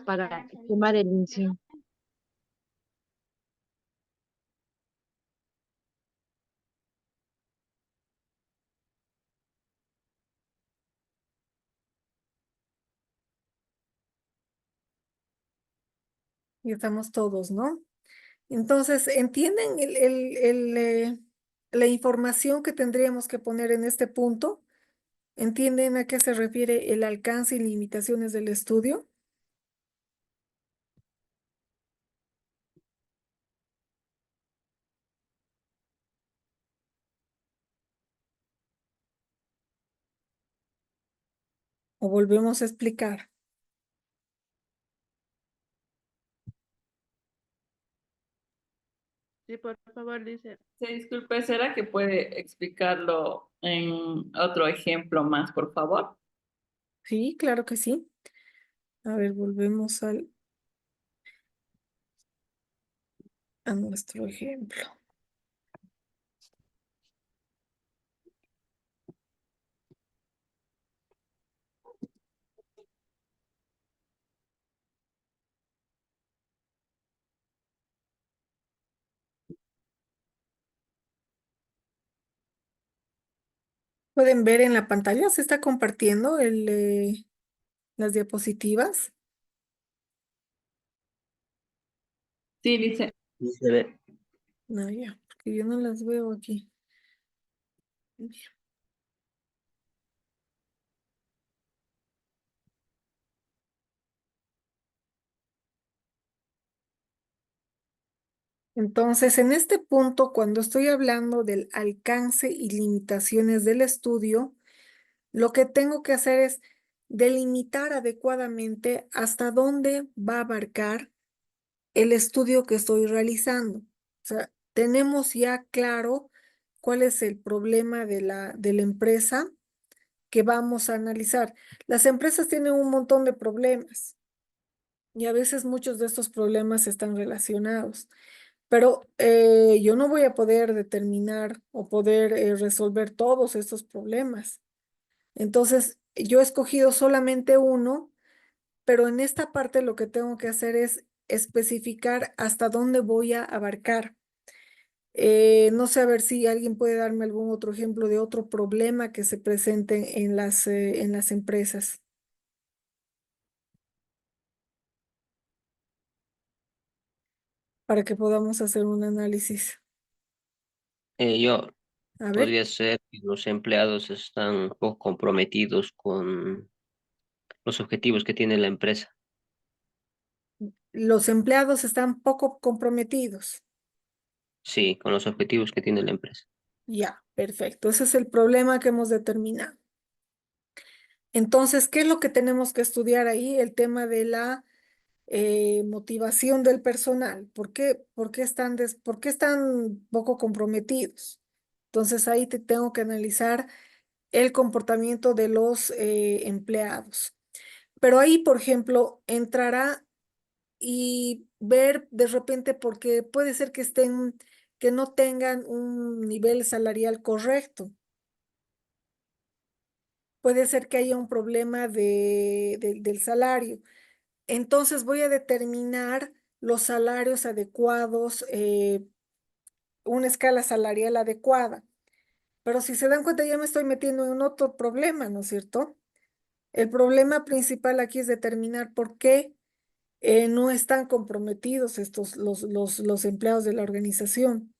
para tomar el inicio. Y estamos todos, ¿no? Entonces, ¿entienden la información que tendríamos que poner en este punto? ¿Entienden a qué se refiere el alcance y limitaciones del estudio? ¿O volvemos a explicar? Sí, por favor, dice. Sí, disculpe, ¿será que puede explicarlo en otro ejemplo más, por favor? Sí, claro que sí. A ver, volvemos a nuestro ejemplo. Pueden ver en la pantalla, se está compartiendo las diapositivas. Sí, dice. Sí, se ve. No, ya, porque yo no las veo aquí. Entonces, en este punto, cuando estoy hablando del alcance y limitaciones del estudio, lo que tengo que hacer es delimitar adecuadamente hasta dónde va a abarcar el estudio que estoy realizando. O sea, tenemos ya claro cuál es el problema de la empresa que vamos a analizar. Las empresas tienen un montón de problemas y a veces muchos de estos problemas están relacionados. Pero yo no voy a poder determinar o poder resolver todos estos problemas. Entonces, yo he escogido solamente uno, pero en esta parte lo que tengo que hacer es especificar hasta dónde voy a abarcar. No sé, a ver si alguien puede darme algún otro ejemplo de otro problema que se presente en las empresas para que podamos hacer un análisis. Yo A ver, podría ser que los empleados están poco comprometidos con los objetivos que tiene la empresa. los empleados están poco comprometidos. Sí, con los objetivos que tiene la empresa. Ya, perfecto. Ese es el problema que hemos determinado. Entonces, ¿qué es lo que tenemos que estudiar ahí? El tema de la motivación del personal. ¿Por qué están poco comprometidos? Entonces, ahí te tengo que analizar el comportamiento de los empleados. Pero ahí, por ejemplo, entrará y ver de repente porque puede ser que no tengan un nivel salarial correcto. Puede ser que haya un problema del salario. Entonces voy a determinar los salarios adecuados, una escala salarial adecuada. Pero si se dan cuenta, ya me estoy metiendo en otro problema, ¿no es cierto? El problema principal aquí es determinar por qué no están comprometidos los empleados de la organización.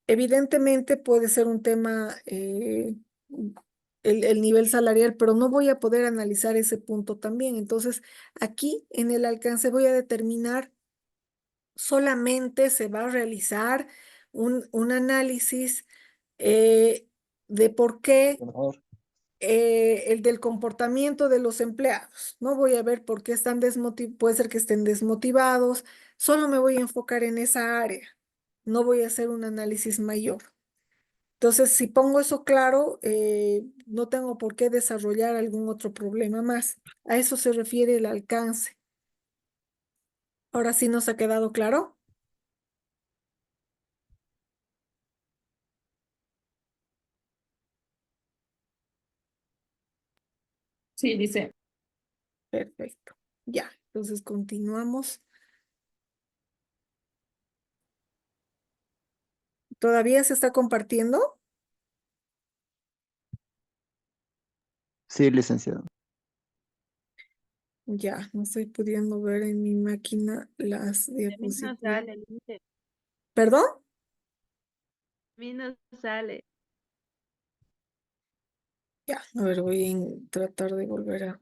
Evidentemente puede ser un tema, el nivel salarial, pero no voy a poder analizar ese punto también. Entonces, aquí en el alcance voy a determinar, solamente se va a realizar un análisis de por qué el del comportamiento de los empleados. No voy a ver por qué están desmotivados, puede ser que estén desmotivados, solo me voy a enfocar en esa área, no voy a hacer un análisis mayor. Entonces, si pongo eso claro, no tengo por qué desarrollar algún otro problema más. A eso se refiere el alcance. Ahora sí nos ha quedado claro. Sí, dice. Perfecto. Ya. Entonces continuamos. ¿Todavía se está compartiendo? Sí, licenciado. Ya, no estoy pudiendo ver en mi máquina las A mí no diapositivas. sale, dice, ¿Perdón? a mí no sale. Ya, a ver, voy a tratar de volver a...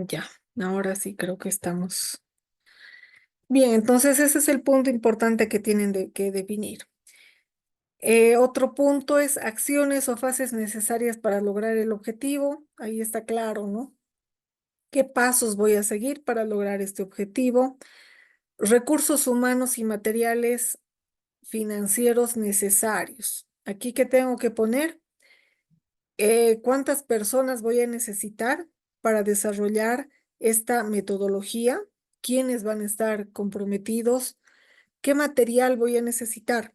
Ya, ahora sí creo que estamos. Bien, entonces ese es el punto importante que tienen que definir. Otro punto es acciones o fases necesarias para lograr el objetivo. Ahí está claro, ¿no? ¿Qué pasos voy a seguir para lograr este objetivo? Recursos humanos y materiales financieros necesarios. Aquí, ¿qué tengo que poner? ¿Cuántas personas voy a necesitar para desarrollar esta metodología? ¿Quiénes van a estar comprometidos? ¿Qué material voy a necesitar?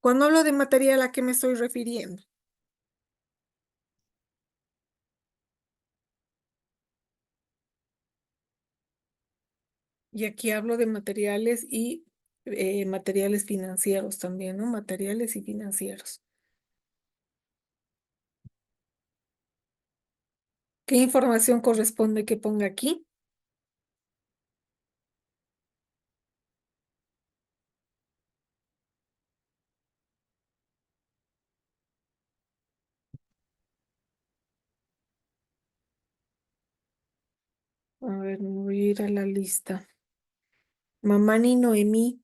Cuando hablo de material, ¿a qué me estoy refiriendo? Y aquí hablo de materiales y materiales financieros también, ¿no? Materiales y financieros. ¿Qué información corresponde que ponga aquí? A ver, me voy a ir a la lista. Mamani Noemí.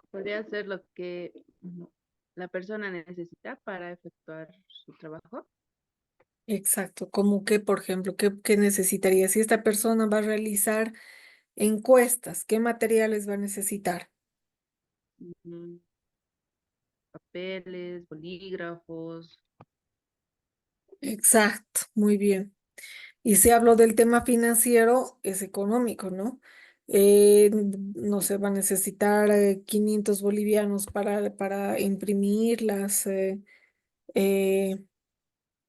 Podría ser lo que la persona necesita para efectuar su trabajo. Exacto, como que, por ejemplo, ¿qué necesitaría? Si esta persona va a realizar encuestas, ¿qué materiales va a necesitar? Mm, Papeles, bolígrafos. Exacto, muy bien. Y si hablo del tema financiero, es económico, ¿no? No se va a necesitar 500 bolivianos para imprimir eh,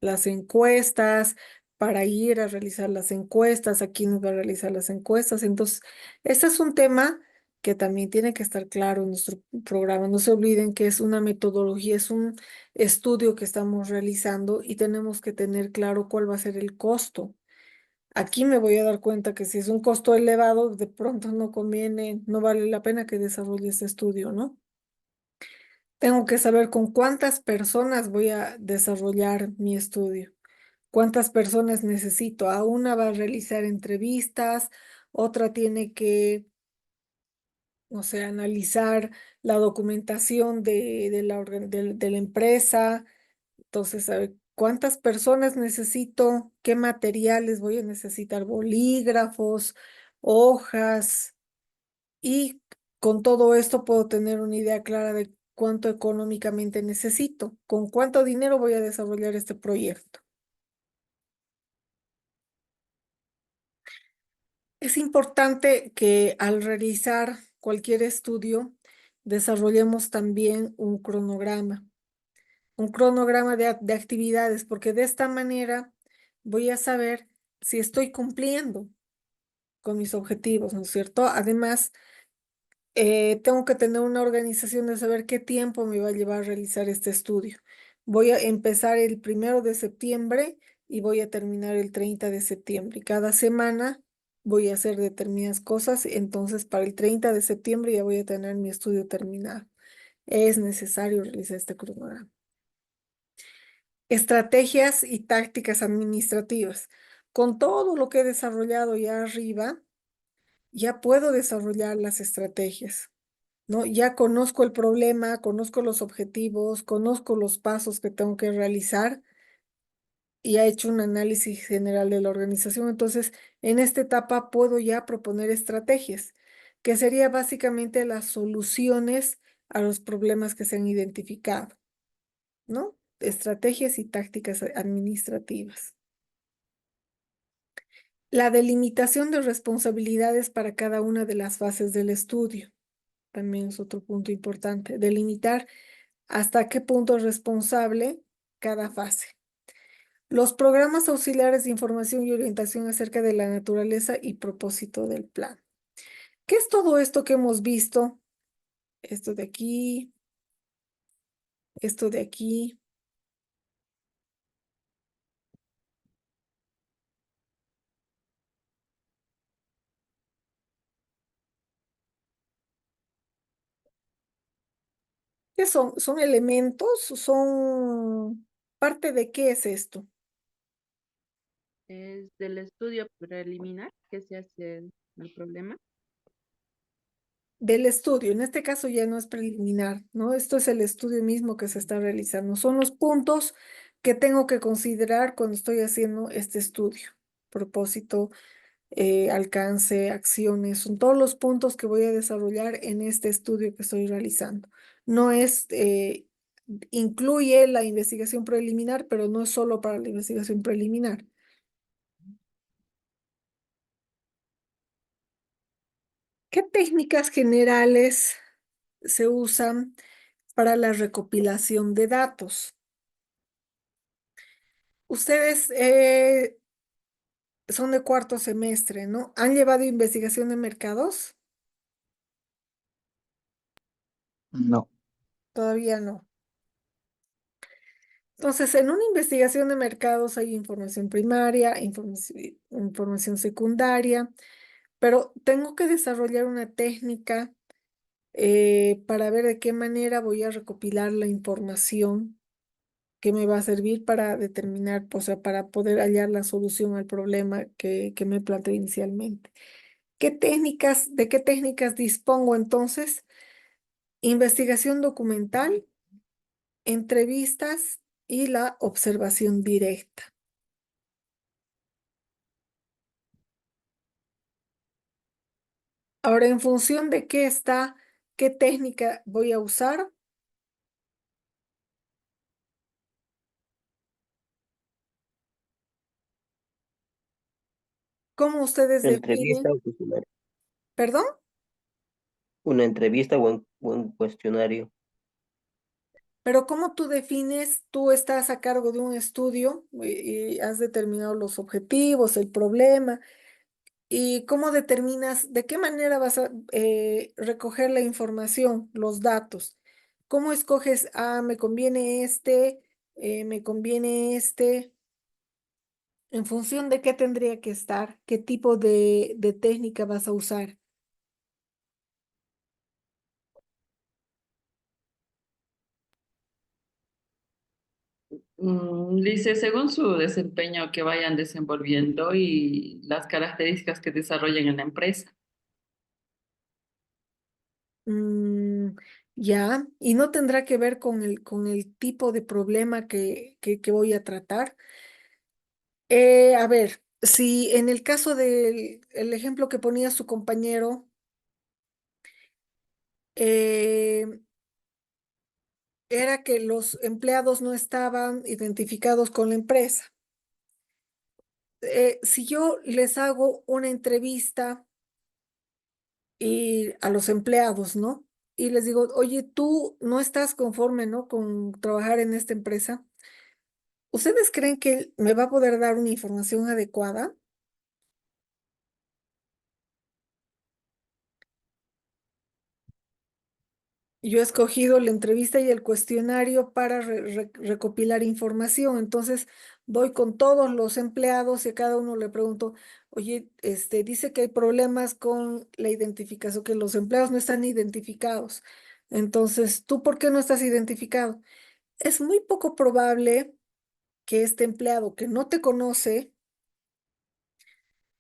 las encuestas, para ir a realizar las encuestas, a quién va a realizar las encuestas. Entonces, este es un tema que también tiene que estar claro en nuestro programa. No se olviden que es una metodología, es un estudio que estamos realizando y tenemos que tener claro cuál va a ser el costo. Aquí me voy a dar cuenta que si es un costo elevado, de pronto no conviene, no vale la pena que desarrolle este estudio, ¿no? Tengo que saber con cuántas personas voy a desarrollar mi estudio. ¿Cuántas personas necesito? A una va a realizar entrevistas, otra tiene que, no sé, analizar la documentación de la empresa. Entonces, a ver, ¿cuántas personas necesito? ¿Qué materiales voy a necesitar? Bolígrafos, hojas. Y con todo esto puedo tener una idea clara de cuánto económicamente necesito, con cuánto dinero voy a desarrollar este proyecto. Es importante que al realizar cualquier estudio desarrollemos también un cronograma de actividades, porque de esta manera voy a saber si estoy cumpliendo con mis objetivos, ¿no es cierto? Además, tengo que tener una organización de saber qué tiempo me va a llevar a realizar este estudio. Voy a empezar el 1 de septiembre y voy a terminar el 30 de septiembre. Y cada semana voy a hacer determinadas cosas. Entonces, para el 30 de septiembre ya voy a tener mi estudio terminado. Es necesario realizar este cronograma. Estrategias y tácticas administrativas. Con todo lo que he desarrollado ya arriba, ya puedo desarrollar las estrategias, ¿no? Ya conozco el problema, conozco los objetivos, conozco los pasos que tengo que realizar y ha hecho un análisis general de la organización. Entonces, en esta etapa puedo ya proponer estrategias, que sería básicamente las soluciones a los problemas que se han identificado, ¿no? Estrategias y tácticas administrativas. La delimitación de responsabilidades para cada una de las fases del estudio. También es otro punto importante. Delimitar hasta qué punto es responsable cada fase. Los programas auxiliares de información y orientación acerca de la naturaleza y propósito del plan. ¿Qué es todo esto que hemos visto? Esto de aquí, esto de aquí. ¿Qué son? ¿Son elementos? ¿Son parte de qué es esto? Es del estudio preliminar que se hace el problema. Del estudio. En este caso ya no es preliminar, ¿no? Esto es el estudio mismo que se está realizando. Son los puntos que tengo que considerar cuando estoy haciendo este estudio. Propósito, alcance, acciones, son todos los puntos que voy a desarrollar en este estudio que estoy realizando. No es, incluye la investigación preliminar, pero no es solo para la investigación preliminar. ¿Qué técnicas generales se usan para la recopilación de datos? Ustedes son de cuarto semestre, ¿no? ¿Han llevado investigación de mercados? No. Todavía no. Entonces, en una investigación de mercados hay información primaria, información secundaria, pero tengo que desarrollar una técnica para ver de qué manera voy a recopilar la información que me va a servir para determinar, o sea, para poder hallar la solución al problema que me planteé inicialmente. ¿De qué técnicas dispongo entonces? Investigación documental, entrevistas y la observación directa. Ahora, en función de qué técnica voy a usar, ¿cómo ustedes Entrevista definen? o cuestionario. ¿Perdón? Una entrevista o un cuestionario. Pero ¿cómo tú defines? Tú estás a cargo de un estudio y has determinado los objetivos, el problema, y ¿cómo determinas de qué manera vas a recoger la información, los datos? ¿Cómo escoges, me conviene me conviene este? ¿En función de qué tendría que estar? ¿Qué tipo de técnica vas a usar? Dice, según su desempeño que vayan desenvolviendo y las características que desarrollen en la empresa. Mm, ya, y no tendrá que ver con el tipo de problema que voy a tratar. A ver, si en el caso del el ejemplo que ponía su compañero, eh, era que los empleados no estaban identificados con la empresa. Si yo les hago una entrevista a los empleados, ¿no? Y les digo, oye, tú no estás conforme, ¿no? Con trabajar en esta empresa. ¿Ustedes creen que me va a poder dar una información adecuada? Yo he escogido la entrevista y el cuestionario para recopilar información. Entonces, voy con todos los empleados y a cada uno le pregunto, oye, dice que hay problemas con la identificación, que los empleados no están identificados. Entonces, ¿tú por qué no estás identificado? Es muy poco probable que este empleado que no te conoce,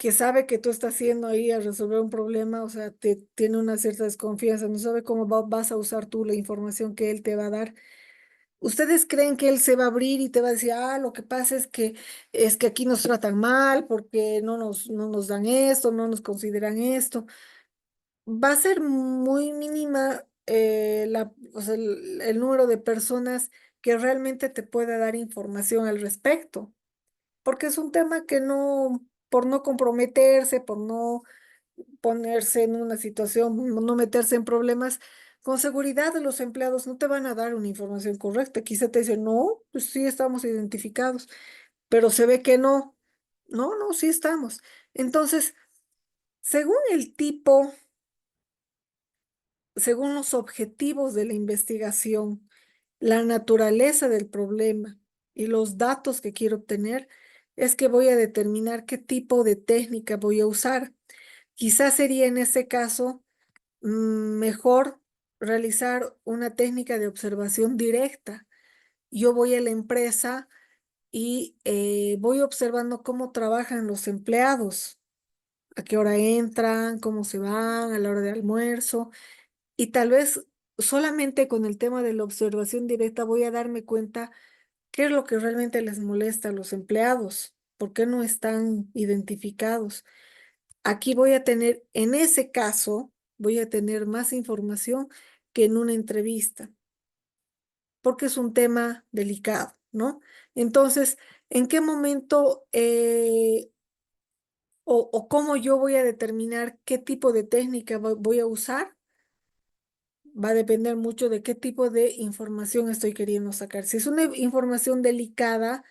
que sabe que tú estás yendo ahí a resolver un problema, o sea, tiene una cierta desconfianza, no sabe cómo vas a usar tú la información que él te va a dar. ¿Ustedes creen que él se va a abrir y te va a decir, ah, lo que pasa es que aquí nos tratan mal porque no nos dan esto, no nos consideran esto? Va a ser muy mínima o sea, el número de personas que realmente te pueda dar información al respecto, porque es un tema que no, por no comprometerse, por no ponerse en una situación, no meterse en problemas, con seguridad los empleados no te van a dar una información correcta. Quizá te dicen, no, pues sí estamos identificados, pero se ve que no. No, no, sí estamos. Entonces, según el tipo, según los objetivos de la investigación, la naturaleza del problema y los datos que quiero obtener, es que voy a determinar qué tipo de técnica voy a usar. Quizás sería en ese caso mejor realizar una técnica de observación directa. Yo voy a la empresa y voy observando cómo trabajan los empleados, a qué hora entran, cómo se van, a la hora de almuerzo, y tal vez solamente con el tema de la observación directa voy a darme cuenta qué es lo que realmente les molesta a los empleados, por qué no están identificados. Aquí voy a tener, en ese caso, voy a tener más información que en una entrevista, porque es un tema delicado, ¿no? Entonces, ¿en qué momento o cómo yo voy a determinar qué tipo de técnica voy a usar? Va a depender mucho de qué tipo de información estoy queriendo sacar. Si es una información delicada,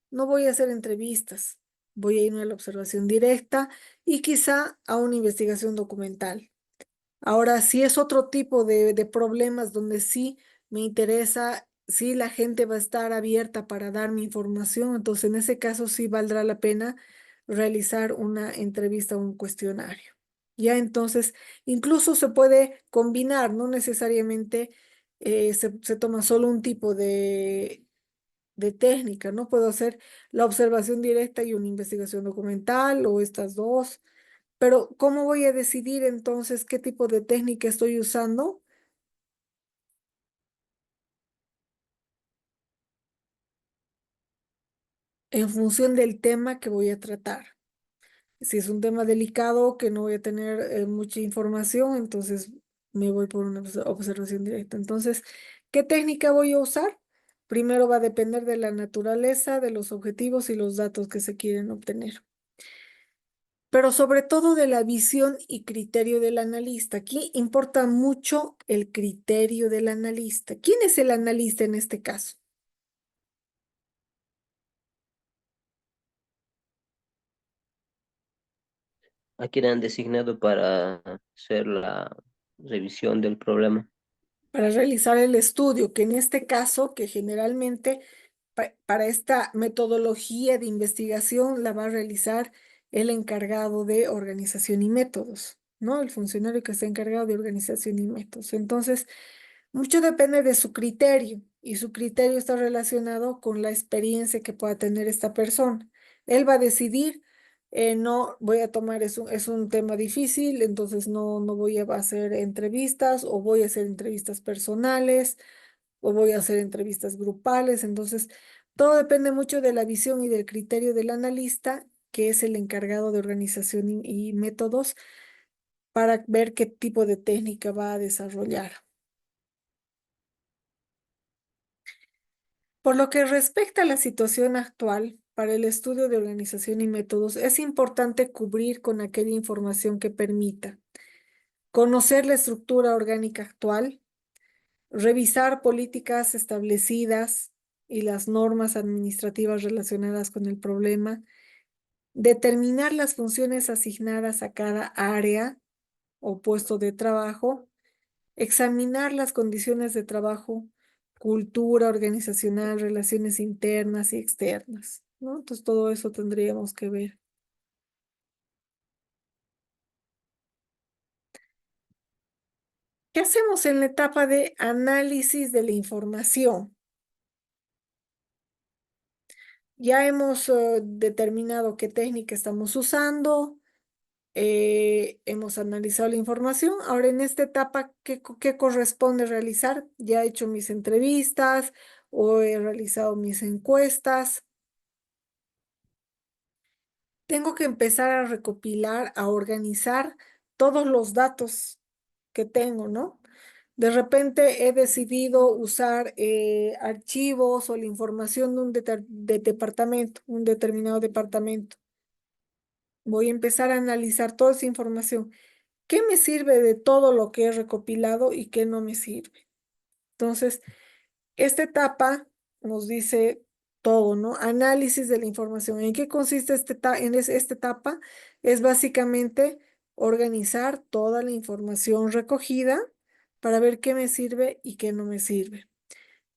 no voy a hacer entrevistas, voy a irme a la observación directa y quizá a una investigación documental. Ahora, si es otro tipo de problemas donde sí me interesa, sí la gente va a estar abierta para darme información, entonces en ese caso sí valdrá la pena realizar una entrevista o un cuestionario. Ya entonces, incluso se puede combinar, no necesariamente se toma solo un tipo de técnica, ¿no? Puedo hacer la observación directa y una investigación documental o estas dos. Pero, ¿cómo voy a decidir entonces qué tipo de técnica estoy usando? En función del tema que voy a tratar. Si es un tema delicado que no voy a tener mucha información, entonces me voy por una observación directa. Entonces, ¿qué técnica voy a usar? Primero va a depender de la naturaleza, de los objetivos y los datos que se quieren obtener. Pero sobre todo de la visión y criterio del analista. Aquí importa mucho el criterio del analista. ¿Quién es el analista en este caso? ¿A quién han designado para hacer la revisión del problema? Para realizar el estudio, que en este caso, que generalmente para esta metodología de investigación la va a realizar el encargado de organización y métodos, ¿no? El funcionario que está encargado de organización y métodos. Entonces, mucho depende de su criterio y su criterio está relacionado con la experiencia que pueda tener esta persona. Él va a decidir, no voy a tomar, es un tema difícil, entonces no voy a hacer entrevistas o voy a hacer entrevistas personales o voy a hacer entrevistas grupales. Entonces, todo depende mucho de la visión y del criterio del analista, que es el encargado de organización y métodos, para ver qué tipo de técnica va a desarrollar. Por lo que respecta a la situación actual, para el estudio de organización y métodos, es importante cubrir con aquella información que permita conocer la estructura orgánica actual, revisar políticas establecidas y las normas administrativas relacionadas con el problema, determinar las funciones asignadas a cada área o puesto de trabajo, examinar las condiciones de trabajo, cultura organizacional, relaciones internas y externas, ¿no? Entonces todo eso tendríamos que ver. ¿Qué hacemos en la etapa de análisis de la información? Ya hemos determinado qué técnica estamos usando, hemos analizado la información. Ahora en esta etapa, ¿qué corresponde realizar? Ya he hecho mis entrevistas o he realizado mis encuestas. Tengo que empezar a recopilar, a organizar todos los datos que tengo, ¿no? De repente he decidido usar archivos o la información de de departamento, un determinado departamento. Voy a empezar a analizar toda esa información. ¿Qué me sirve de todo lo que he recopilado y qué no me sirve? Entonces, esta etapa nos dice todo, ¿no? Análisis de la información. ¿En qué consiste esta etapa? Es básicamente organizar toda la información recogida para ver qué me sirve y qué no me sirve,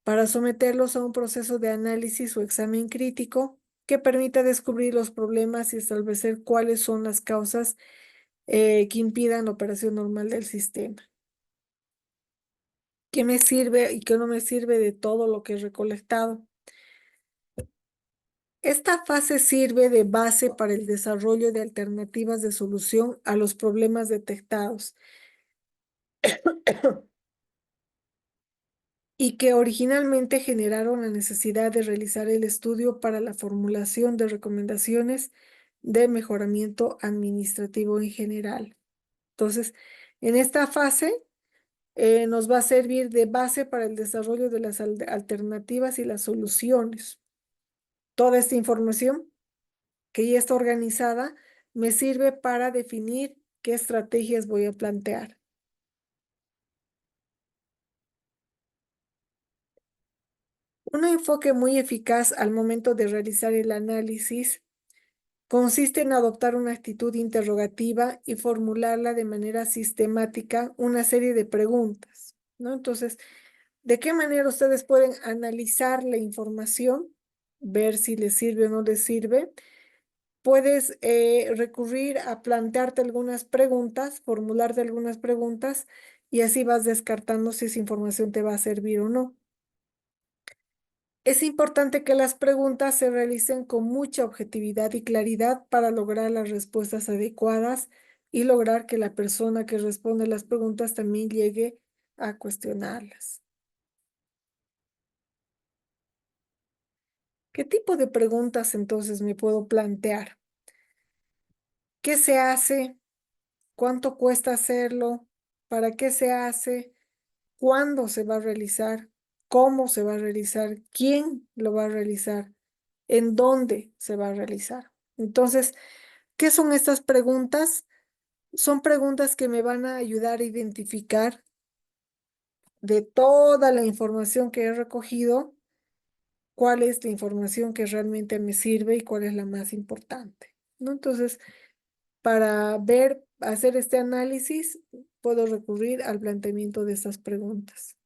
para someterlos a un proceso de análisis o examen crítico que permita descubrir los problemas y establecer cuáles son las causas que impidan la operación normal del sistema. ¿Qué me sirve y qué no me sirve de todo lo que he recolectado? Esta fase sirve de base para el desarrollo de alternativas de solución a los problemas detectados y que originalmente generaron la necesidad de realizar el estudio para la formulación de recomendaciones de mejoramiento administrativo en general. Entonces, en esta fase nos va a servir de base para el desarrollo de las alternativas y las soluciones. Toda esta información que ya está organizada me sirve para definir qué estrategias voy a plantear. Un enfoque muy eficaz al momento de realizar el análisis consiste en adoptar una actitud interrogativa y formularla de manera sistemática una serie de preguntas, ¿no? Entonces, ¿de qué manera ustedes pueden analizar la información? Ver si les sirve o no les sirve. Puedes recurrir a plantearte algunas preguntas, formularte algunas preguntas y así vas descartando si esa información te va a servir o no. Es importante que las preguntas se realicen con mucha objetividad y claridad para lograr las respuestas adecuadas y lograr que la persona que responde las preguntas también llegue a cuestionarlas. ¿Qué tipo de preguntas entonces me puedo plantear? ¿Qué se hace? ¿Cuánto cuesta hacerlo? ¿Para qué se hace? ¿Cuándo se va a realizar? ¿Cómo se va a realizar? ¿Quién lo va a realizar? ¿En dónde se va a realizar? Entonces, ¿qué son estas preguntas? Son preguntas que me van a ayudar a identificar de toda la información que he recogido, cuál es la información que realmente me sirve y cuál es la más importante, ¿no? Entonces, para hacer este análisis, puedo recurrir al planteamiento de estas preguntas.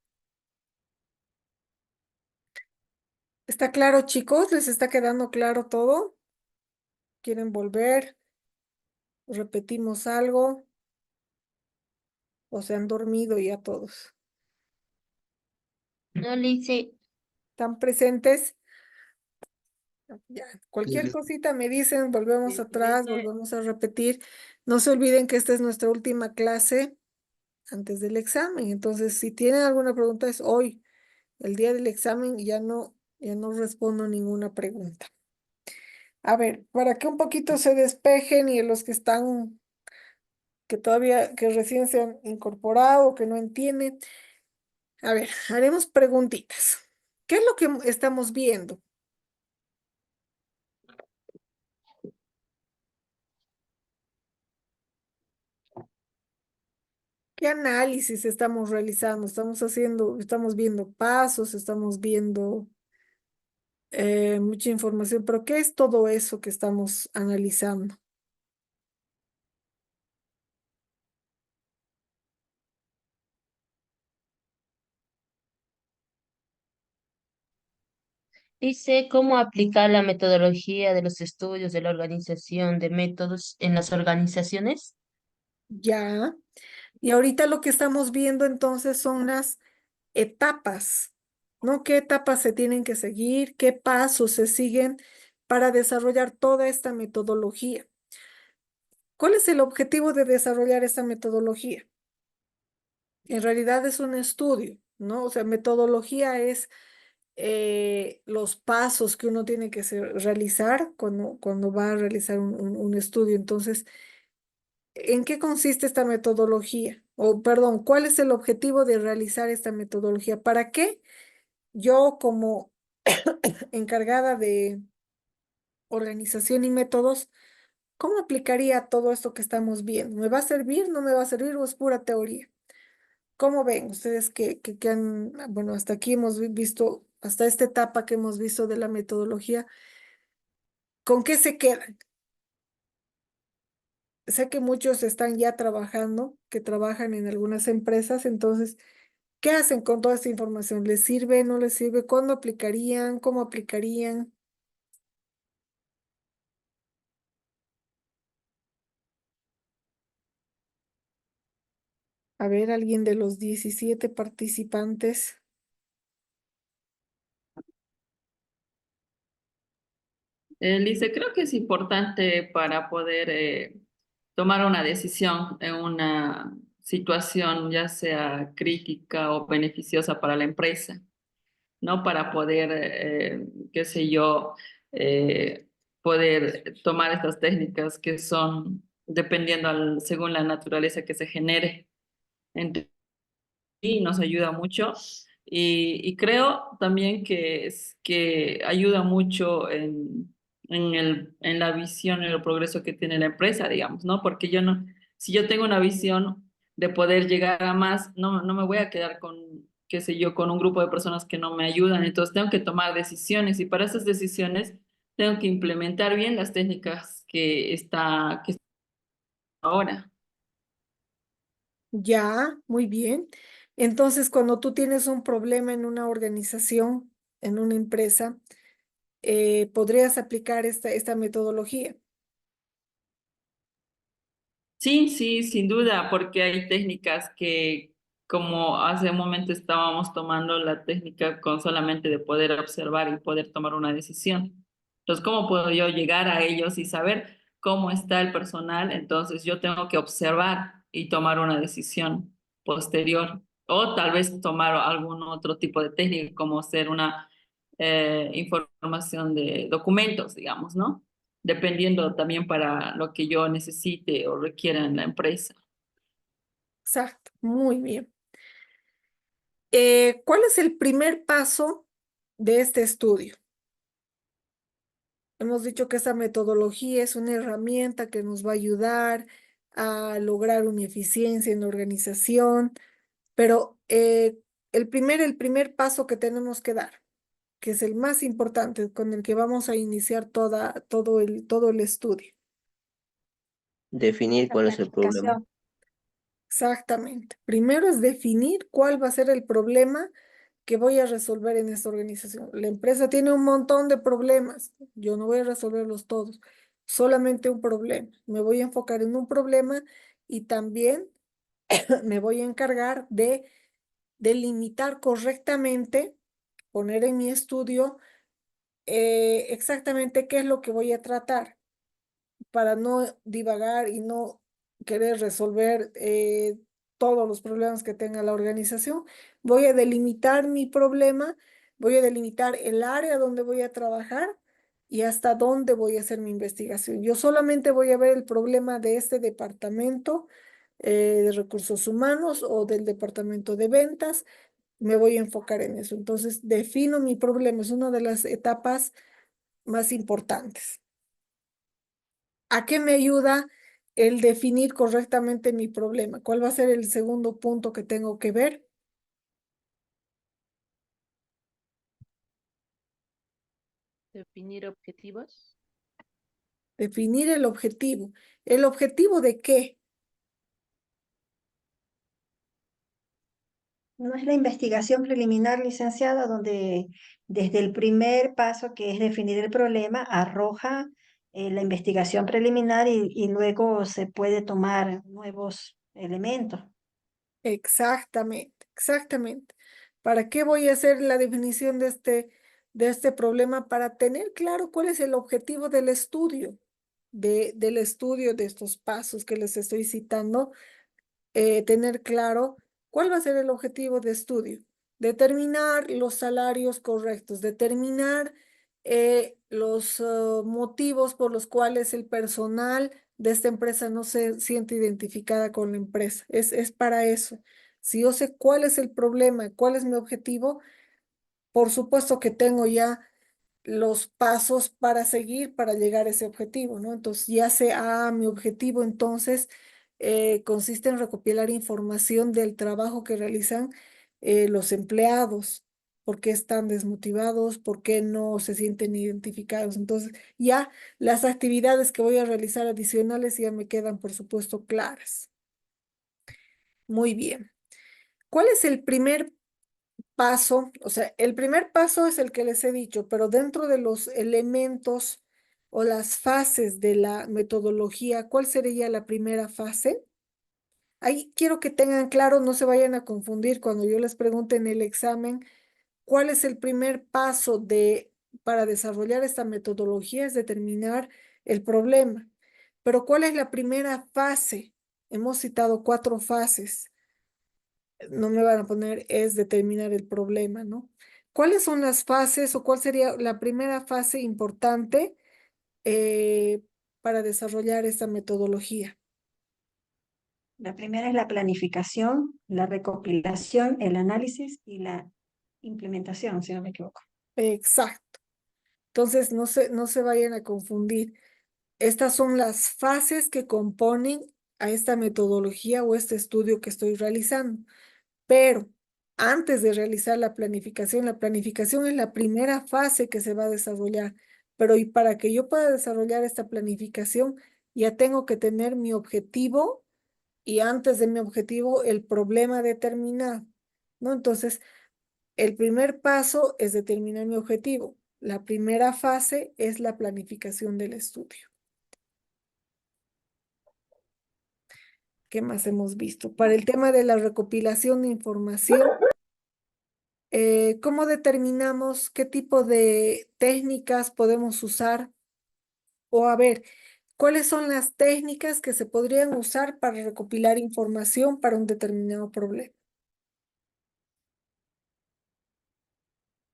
¿Está claro, chicos? ¿Les está quedando claro todo? ¿Quieren volver? ¿Repetimos algo? ¿O se han dormido ya todos? No le hice. ¿Están presentes? Ya, Sí, cualquier sí. cosita me dicen, volvemos Sí, atrás, dice, volvemos a repetir. No se olviden que esta es nuestra última clase antes del examen. Entonces, si tienen alguna pregunta, es hoy, el día del examen, y ya no respondo ninguna pregunta. A ver, para que un poquito se despejen y los que están, que recién se han incorporado, que no entienden, a ver, haremos preguntitas. ¿Qué es lo que estamos viendo? ¿Qué análisis estamos realizando? Estamos viendo pasos, estamos viendo mucha información, pero ¿qué es todo eso que estamos analizando? Dice cómo aplicar la metodología de los estudios de la organización de métodos en las organizaciones. Ya. Y ahorita lo que estamos viendo entonces son las etapas, ¿no? ¿Qué etapas se tienen que seguir? ¿Qué pasos se siguen para desarrollar toda esta metodología? ¿Cuál es el objetivo de desarrollar esta metodología? En realidad es un estudio, ¿no? O sea, metodología es los pasos que uno tiene que realizar cuando va a realizar un estudio. Entonces, ¿en qué consiste esta metodología? O, perdón, ¿cuál es el objetivo de realizar esta metodología? ¿Para qué yo como encargada de organización y métodos, cómo aplicaría todo esto que estamos viendo? ¿Me va a servir, no me va a servir o es pura teoría? ¿Cómo ven ustedes que han, bueno, hasta aquí hemos visto, hasta esta etapa que hemos visto de la metodología, ¿con qué se quedan? Sé que muchos están ya trabajando, que trabajan en algunas empresas, entonces, ¿qué hacen con toda esta información? ¿Les sirve, no les sirve? ¿Cuándo aplicarían? ¿Cómo aplicarían? A ver, alguien de los 17 participantes. Lice, creo que es importante para poder tomar una decisión en una situación ya sea crítica o beneficiosa para la empresa, ¿no? Para poder, qué sé yo, poder tomar estas técnicas que son dependiendo según la naturaleza que se genere. Entonces, y nos ayuda mucho. Y creo también que ayuda mucho en la visión y el progreso que tiene la empresa, digamos, ¿no? Porque yo no, si yo tengo una visión de poder llegar a más, no me voy a quedar con, qué sé yo, con un grupo de personas que no me ayudan. Entonces tengo que tomar decisiones y para esas decisiones tengo que implementar bien las técnicas que está ahora. Ya, muy bien. Entonces, cuando tú tienes un problema en una organización, en una empresa, podrías aplicar esta metodología. Sí, sí, sin duda, porque hay técnicas que, como hace un momento estábamos tomando la técnica con solamente de poder observar y poder tomar una decisión. Entonces, ¿cómo puedo yo llegar a ellos y saber cómo está el personal? Entonces, yo tengo que observar y tomar una decisión posterior, o tal vez tomar algún otro tipo de técnica, como hacer una información de documentos, digamos, ¿no? Dependiendo también para lo que yo necesite o requiera en la empresa. Exacto, muy bien. ¿Cuál es el primer paso de este estudio? Hemos dicho que esta metodología es una herramienta que nos va a ayudar a lograr una eficiencia en la organización, pero el primer paso que tenemos que dar, que es el más importante, con el que vamos a iniciar todo el estudio. Definir La cuál es el problema. planificación. Exactamente. Primero es definir cuál va a ser el problema que voy a resolver en esta organización. La empresa tiene un montón de problemas. Yo no voy a resolverlos todos, solamente un problema. Me voy a enfocar en un problema y también me voy a encargar de delimitar correctamente, poner en mi estudio exactamente qué es lo que voy a tratar para no divagar y no querer resolver todos los problemas que tenga la organización. Voy a delimitar mi problema, voy a delimitar el área donde voy a trabajar y hasta dónde voy a hacer mi investigación. Yo solamente voy a ver el problema de este departamento de recursos humanos o del departamento de ventas. Me voy a enfocar en eso. Entonces, defino mi problema. Es una de las etapas más importantes. ¿A qué me ayuda el definir correctamente mi problema? ¿Cuál va a ser el segundo punto que tengo que ver? Definir objetivos. Definir el objetivo. ¿El objetivo de qué? No es la investigación preliminar, licenciada, donde desde el primer paso, que es definir el problema, arroja la investigación preliminar y luego se puede tomar nuevos elementos. Exactamente, exactamente. ¿Para qué voy a hacer la definición de este problema? Para tener claro cuál es el objetivo del estudio, del estudio de estos pasos que les estoy citando, tener claro cuál va a ser el objetivo de estudio. Determinar los salarios correctos, determinar los motivos por los cuales el personal de esta empresa no se siente identificada con la empresa. Es para eso. Si yo sé cuál es el problema, cuál es mi objetivo, por supuesto que tengo ya los pasos para seguir para llegar a ese objetivo, ¿no? Entonces ya sé, mi objetivo entonces consiste en recopilar información del trabajo que realizan los empleados, por qué están desmotivados, por qué no se sienten identificados. Entonces ya las actividades que voy a realizar adicionales ya me quedan, por supuesto, claras. Muy bien. ¿Cuál es el primer paso? O sea, el primer paso es el que les he dicho, pero dentro de los elementos o las fases de la metodología, ¿cuál sería la primera fase? Ahí quiero que tengan claro, no se vayan a confundir cuando yo les pregunte en el examen cuál es el primer paso para desarrollar esta metodología, es determinar el problema. Pero ¿cuál es la primera fase? Hemos citado 4 fases. No me van a poner es determinar el problema, ¿no? ¿Cuáles son las fases o cuál sería la primera fase importante eh, para desarrollar esta metodología? La primera es la planificación, la recopilación, el análisis y la implementación, si no me equivoco. Exacto. Entonces, no se vayan a confundir. Estas son las fases que componen a esta metodología o este estudio que estoy realizando. Pero antes de realizar la planificación es la primera fase que se va a desarrollar. Pero y para que yo pueda desarrollar esta planificación, ya tengo que tener mi objetivo y antes de mi objetivo el problema determinado, ¿no? Entonces, el primer paso es determinar mi objetivo. La primera fase es la planificación del estudio. ¿Qué más hemos visto? Para el tema de la recopilación de información, ¿cómo determinamos qué tipo de técnicas podemos usar? O a ver, ¿cuáles son las técnicas que se podrían usar para recopilar información para un determinado problema?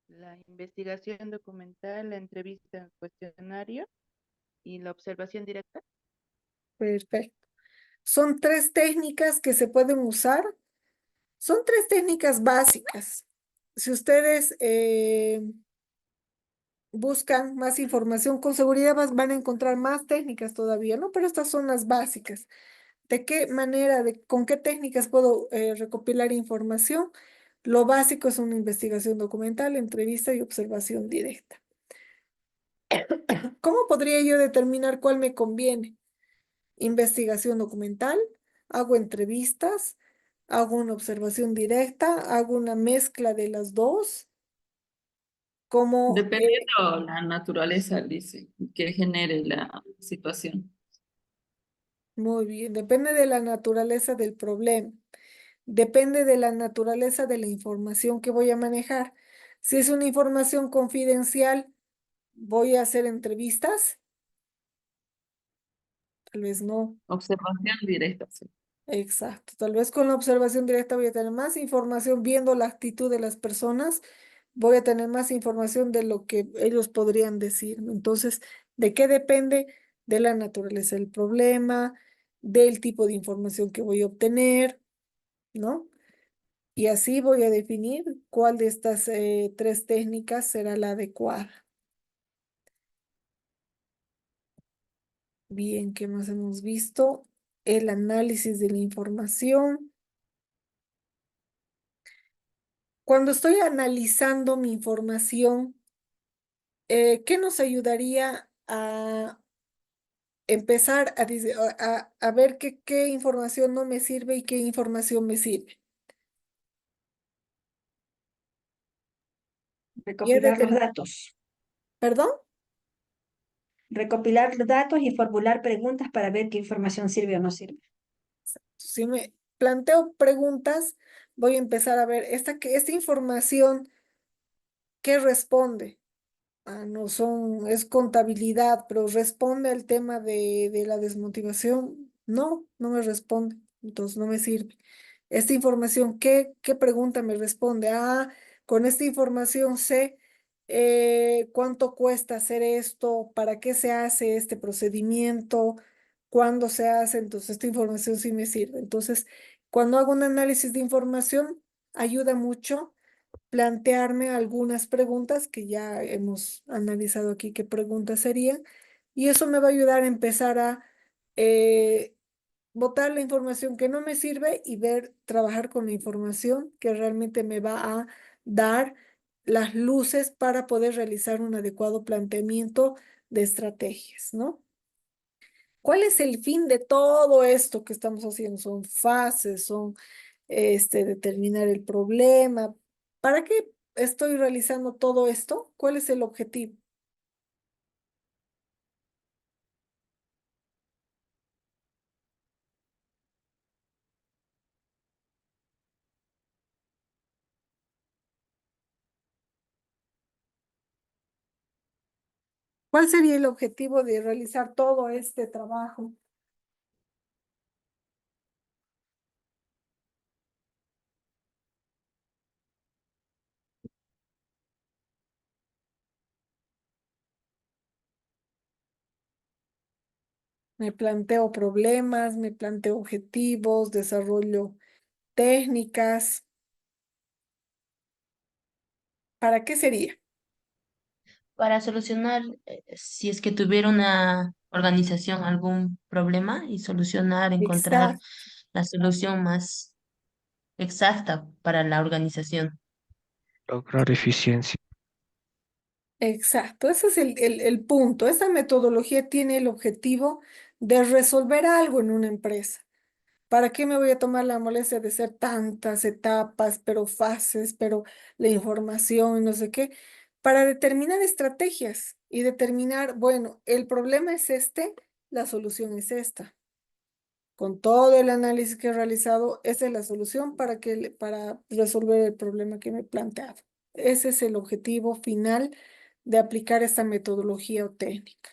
La investigación documental, la entrevista en cuestionario y la observación directa. Perfecto. Son 3 técnicas que se pueden usar. Son 3 técnicas básicas. Si ustedes buscan más información, con seguridad van a encontrar más técnicas todavía, ¿no? Pero estas son las básicas. ¿De qué manera, con qué técnicas puedo recopilar información? Lo básico es una investigación documental, entrevista y observación directa. ¿Cómo podría yo determinar cuál me conviene? Investigación documental, hago entrevistas, hago una observación directa, hago una mezcla de las dos. Como, Dependiendo la naturaleza, dice, que genere la situación. muy bien, depende de la naturaleza del problema. Depende de la naturaleza de la información que voy a manejar. Si es una información confidencial, ¿voy a hacer entrevistas? Tal vez no. Observación directa, sí. Exacto. Tal vez con la observación directa voy a tener más información viendo la actitud de las personas, voy a tener más información de lo que ellos podrían decir, ¿no? Entonces, ¿de qué depende? De la naturaleza del problema, del tipo de información que voy a obtener, ¿no? Y así voy a definir cuál de estas 3 técnicas será la adecuada. Bien, ¿qué más hemos visto? El análisis de la información. Cuando estoy analizando mi información, ¿qué nos ayudaría a empezar a ver qué información no me sirve y qué información me sirve? Y he Recopilar los determinado, datos. ¿perdón? Recopilar datos y formular preguntas para ver qué información sirve o no sirve. Si me planteo preguntas, voy a empezar a ver esta información, ¿qué responde? No son, es contabilidad, pero responde al tema de la desmotivación. No, no me responde, entonces no me sirve. Esta información, ¿qué pregunta me responde? Con esta información sé cuánto cuesta hacer esto, para qué se hace este procedimiento, cuándo se hace, entonces esta información sí me sirve. Entonces, cuando hago un análisis de información, ayuda mucho plantearme algunas preguntas que ya hemos analizado aquí, qué preguntas serían, y eso me va a ayudar a empezar a botar la información que no me sirve y trabajar con la información que realmente me va a dar las luces para poder realizar un adecuado planteamiento de estrategias, ¿no? ¿Cuál es el fin de todo esto que estamos haciendo? Son fases, son determinar el problema. ¿Para qué estoy realizando todo esto? ¿Cuál es el objetivo? ¿Cuál sería el objetivo de realizar todo este trabajo? Me planteo problemas, me planteo objetivos, desarrollo técnicas. ¿Para qué sería? Para solucionar, si es que tuviera una organización algún problema y solucionar, encontrar Exacto, la solución más exacta para la organización. Lograr eficiencia. exacto. Ese es el punto. Esta metodología tiene el objetivo de resolver algo en una empresa. ¿Para qué me voy a tomar la molestia de hacer tantas etapas, pero fases, pero la información y no sé qué? Para determinar estrategias y determinar, bueno, el problema es este, la solución es esta. Con todo el análisis que he realizado, esa es la solución para resolver el problema que me he planteado. Ese es el objetivo final de aplicar esta metodología o técnica.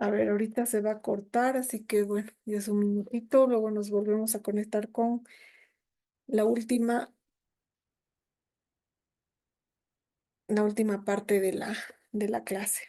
A ver, ahorita se va a cortar, así que bueno, ya es un minutito, luego nos volvemos a conectar con la última parte de la clase.